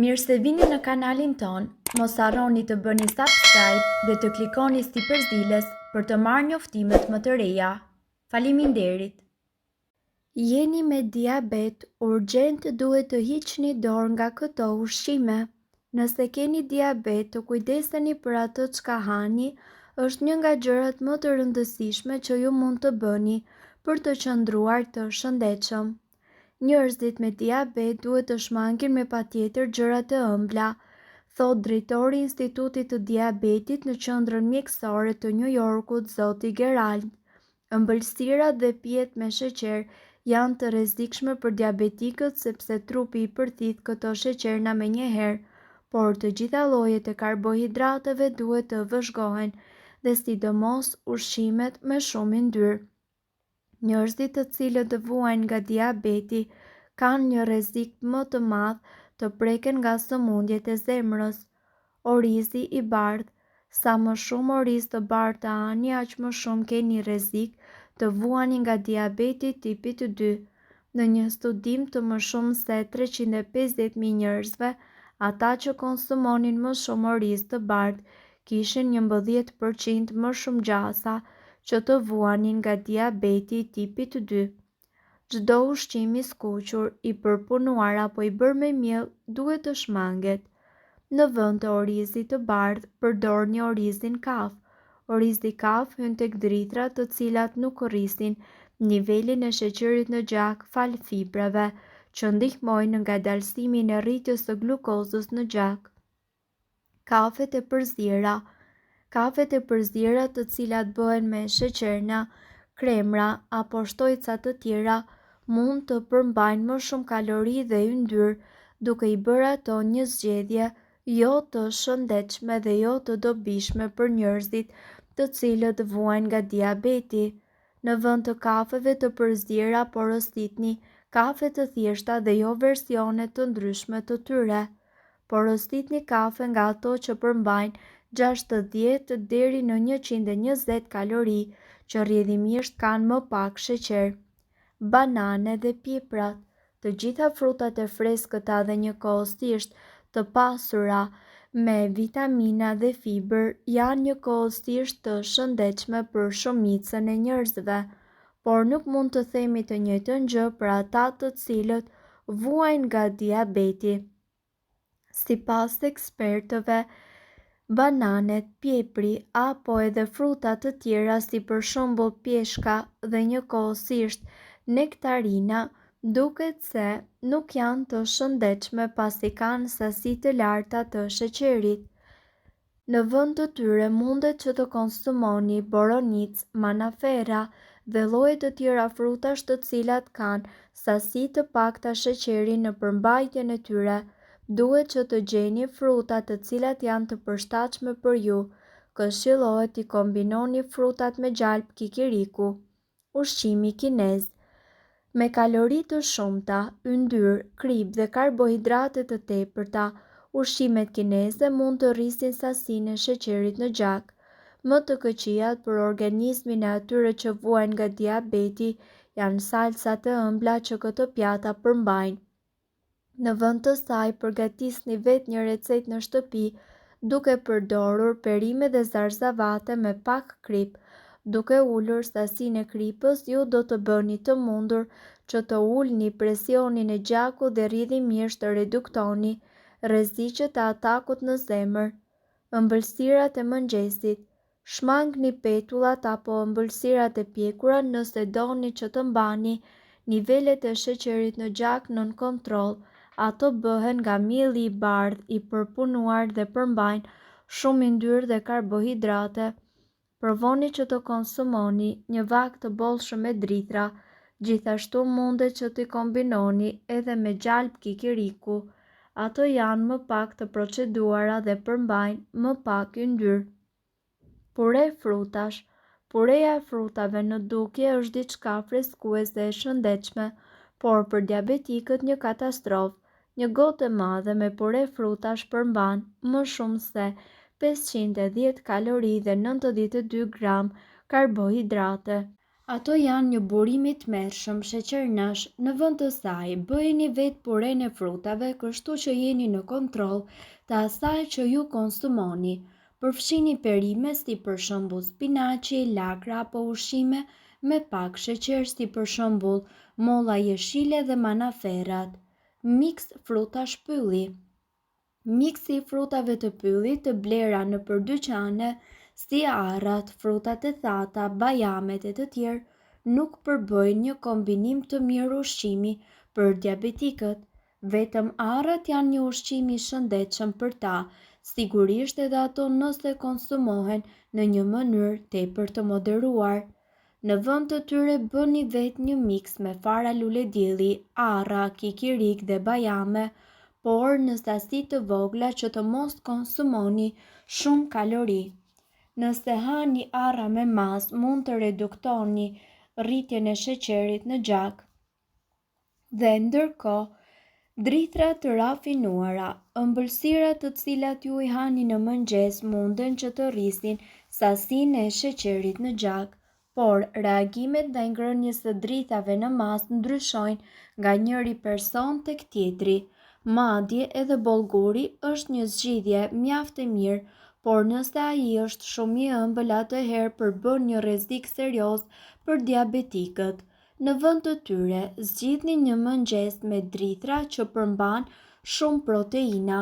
Mirë se vini në kanalin ton, mos harroni të bëni subscribe dhe të klikoni si përzieles për të marrë njoftimet më të reja. Faleminderit! Jeni me diabet, urgjent duhet të hiqni dorë nga këto ushqime. Nëse keni diabet, të kujdeseni për atë çka hani, është një nga gjërat më të rëndësishme që ju mund të bëni për të qëndruar të shëndetshëm. Njerëzit me diabet duhet të shmangin me patjetër gjëra të ëmbla, thot drejtori i Institutit të Diabetit në qendrën mjekësore të New Yorkut, Zoti Gerald. Ëmbëlsirat dhe pijet me sheqer janë të rrezikshme për diabetikët sepse trupi i përthith këto sheqerna menjëherë, por të gjitha llojet e karbohidrateve duhet të vëzhgohen dhe sidomos ushqimet me shumë yndyrë. Njerëzit të cilët vuajnë nga diabeti kanë një rrezik më të madh të preken nga sëmundjet e zemrës. Orizi i bardhë. Sa më shumë oriz të bardhë të hani, aq më shumë keni rrezik të vuani nga diabeti tipi 2. Në një studim të më shumë se 350.000 njerëzve, ata që konsumonin më shumë oriz të bardhë kishin 11% më shumë gjasa që të vuanin nga diabeti tipi 2. Çdo ushqim i skuqur, i përpunuar apo i bërë me miell duhet të shmanget. Në vend të orizit të bardhë, përdorni orizin kaf. Orizi kaf hyn tek dritrat të cilat nuk rrisin nivelin e sheqerit në gjak fal fibrave, që ndihmojnë në ngadalësimin e rritjes së glukozës në gjak. Kafet e përzira. Kafet e përzira të cilat bëhen me sheqerna, kremra apo shtojca të tjera mund të përmbajnë më shumë kalori dhe yndyrë, duke i bërë ato një zgjedhje jo të shëndetshme dhe jo të dobishme për njerëzit të cilët vuajnë nga diabeti. Në vend të kafeve të përzira, porositni kafe të thjeshta dhe jo versione të ndryshme të tyre. Porositni kafe nga ato që përmbajnë 60 deri në 120 kalori, që rrjedhimisht kanë më pak sheqer. Banane dhe pjeprat. Të gjitha frutat e freskëta dhe njëkohësisht të pasura me vitamina dhe fibër janë njëkohësisht të shëndetshme për shumicën e njerëzve, por nuk mund të themi të njëjtën gjë për ata të cilët vuajnë nga diabeti. Sipas ekspertëve, bananet, pjepri apo edhe fruta të tjera si për shembull pjeshka dhe njëkohësisht nektarina duket se nuk janë të shëndetshme pasi kanë sasi të larta të sheqerit. Në vend të tyre mundet që të konsumoni boronicë, manafera dhe lloje të tjera frutash të cilat kanë sasi të pakta sheqeri në përmbajtjen e tyre. Duhet që të gjeni fruta të cilat janë të përshtatshme për ju. Këshillohet t'i kombinoni frutat me gjalp kikiriku. Ushqimi kinez. Me kalori të shumta, yndyrë, krip dhe karbohidrate të tepërta, ushqimet kineze mund të rrisin sasinë e sheqerit në gjak. Më të këqijat për organizmin e atyre që vuajnë nga diabeti janë salsat e ëmbla që këto pjata përmbajnë. Në vend të saj, përgatisni vetë një recetë në shtëpi duke përdorur perime dhe zarzavate me pak krip. Duke ulur sasinë e kripës, ju do të bëni të mundur që të ulni presionin e gjakut dhe rrjedhimisht të reduktoni rreziqet e atakut në zemër. Ëmbëlsirat e mëngjesit. Shmangni petullat apo ëmbëlsirat e pjekura nëse doni që të mbani nivelet e sheqerit në gjak nën kontroll. Ato bëhen nga mielli i bardhë i përpunuar dhe përmbajnë shumë yndyrë dhe karbohidrate. Provoni që të konsumoni një vak të bollshëm me drithra, gjithashtu mundet që t'i kombinoni edhe me gjalp kikiriku. Ato janë më pak të proceduara dhe përmbajnë më pak yndyrë. Pure frutash. Pureja e frutave në dukje është diçka freskuese dhe e shëndetshme, por për diabetikët një katastrofë. Një gotë e madhe me pure frutash përmban më shumë se 510 kalori dhe 92 gram karbohidrate. Ato janë një burim i tmerrshëm sheqernash, në vend të saj bëheni vetë puren e frutave, kështu që jeni në kontroll të asaj që ju konsumoni. Përfshini perime si për shembull spinaqi, lakra apo ushqime me pak sheqer si për shembull molla jeshile dhe manaferat. Miks fruta shpylli. Miksi i frutave të pyllit të blera nëpër dyqane si arrat, frutat e thata, bajamet e të tjerë nuk përbëjnë një kombinim të mirë ushqimi për diabetikët. Vetëm arrat janë një ushqim i shëndetshëm për ta, sigurisht edhe ato nëse konsumohen në një mënyrë tepër të moderuar. Në vend të tyre bëni vetë një miks me fara lule dielli, arra, kikirik dhe bajame, por në sasi të vogla që të mos konsumoni shumë kalori. Nëse hani arra me mas, mund të reduktoni rritjen e sheqerit në gjak. Dhe ndërkohë, drithra të rafinuara, ëmbëlsirat të cilat ju i hani në mëngjes munden që të rrisin sasinë e sheqerit në gjak, por reagimet ndaj ngrënies së drithave në mas ndryshojnë nga njëri person tek tjetri. Madje edhe bollguri është një zgjidhje mjaft e mirë, por nëse ai është shumë i ëmbël atëherë përbën një rrezik serioz për diabetikët. Në vend të tyre, zgjidhni një mëngjes me drithra që përmban shumë proteina.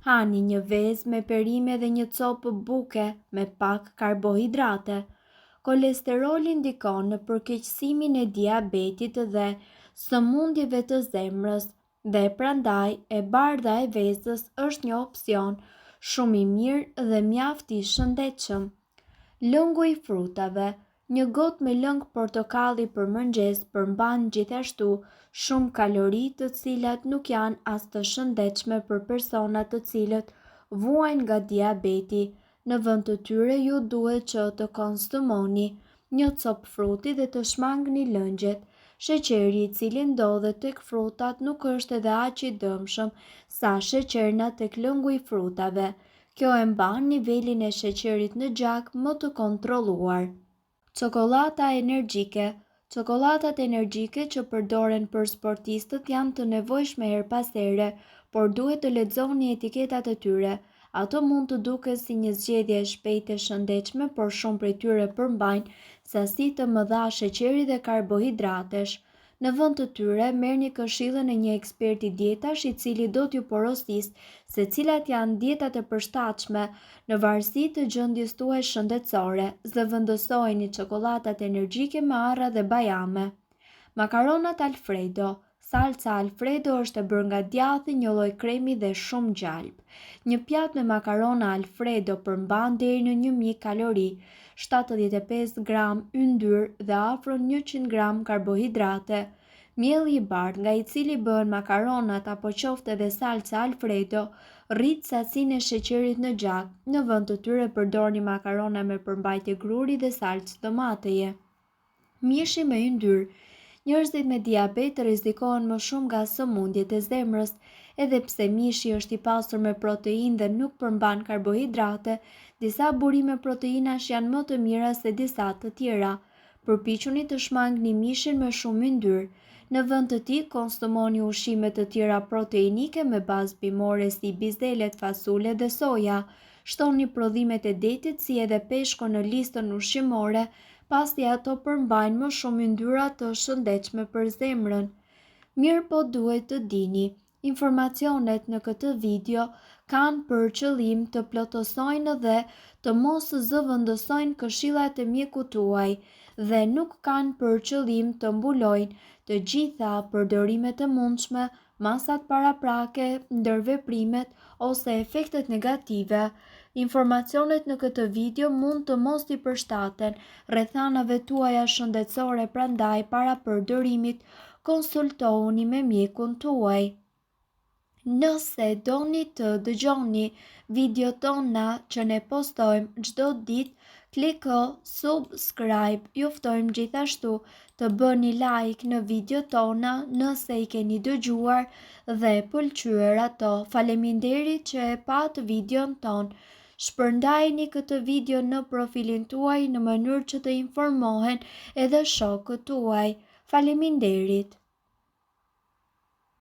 Hani një vezë me perime dhe një copë buke me pak karbohidrate. Kolesteroli ndikon në përkeqësimin e diabetit dhe sëmundjeve të zemrës, dhe prandaj e bardha e vezës është një opsion shumë i mirë dhe mjaft i shëndetshëm. Lëngu i frutave. Një gotë me lëng portokalli për mëngjes përmban gjithashtu shumë kalori të cilat nuk janë as të shëndetshme për personat të cilët vuajnë nga diabeti. Në vend të tyre ju duhet që të konsumoni një copë fruti dhe të shmangni lëngjet. Sheqeri i cili ndodhet tek frutat nuk është edhe aq i dëmshëm sa sheqerna tek lëngu i frutave. Kjo e mban nivelin e sheqerit në gjak më të kontrolluar. Çokolata energjike. Çokolatat energjike që përdoren për sportistët janë të nevojshme her pas here, por duhet të lexoni etiketat e tyre. Ato mund të duken si një zgjedhje e shpejtë e shëndetshme, por shumë prej tyre përmbajnë sasi të mëdha sheqeri dhe karbohidratesh. Në vend të tyre, merrni këshillën e një eksperti dietash i cili do t'ju porosisë se cilat janë dietat e përshtatshme në varësi të gjendjes tuaj shëndetësore. Zëvendësojeni çokolatat energjike me arra dhe bajame. Makaronat Alfredo. Salca Alfredo është e bërë nga djathi, një lloj kremi dhe shumë gjalp. Një pjatë me makarona Alfredo përmban deri në 1000 kalori, 75 gram yndyr dhe afro 100 gram karbohidrate. Mielli i bardhë nga i cili bëhen makaronat apo qoftë edhe salca Alfredo rrit sasinë e sheqerit në gjak. Në vend të tyre përdorni makarona me përmbajtje gruri dhe salcë tomateje. Mishi me yndyr. Njerëzit me diabet rrezikohen më shumë nga sëmundjet e zemrës, edhe pse mishi është i pasur me proteinë dhe nuk përmban karbohidrate, disa burime proteinash janë më të mira se disa të tjera. Përpiquni të shmangni mishin me shumë yndyr. Në vend të tij konsumoni ushqime të tjera proteinike me bazë bimore si bizelet, fasule dhe soja. Shtoni prodhimet e detit si edhe peshkun në listën ushqimore, pasi ato përmbajnë më shumë yndyra të shëndetshme për zemrën. Mirë po duhet të dini, informacionet në këtë video kanë për qëllim të plotësojnë dhe të mos zëvendësojnë këshillat e mjekut tuaj dhe nuk kanë për qëllim të mbulojnë të gjitha përdorimet e mundshme, masat paraprake, ndërveprimet ose efektet negative. Informacionet në këtë video mund të mos i përshtaten rrethanave tuaja shëndetësore, prandaj para përdorimit konsultohuni me mjekun tuaj. Nëse doni të dëgjoni video tona që ne postojmë çdo ditë, kliko subscribe. Ju ftojmë gjithashtu të bëni like në video tona nëse i keni dëgjuar dhe pëlqyer ato. Faleminderit që e pat videon ton. Shpërndajeni këtë video në profilin tuaj në mënyrë që të informohen edhe shokët tuaj. Faleminderit!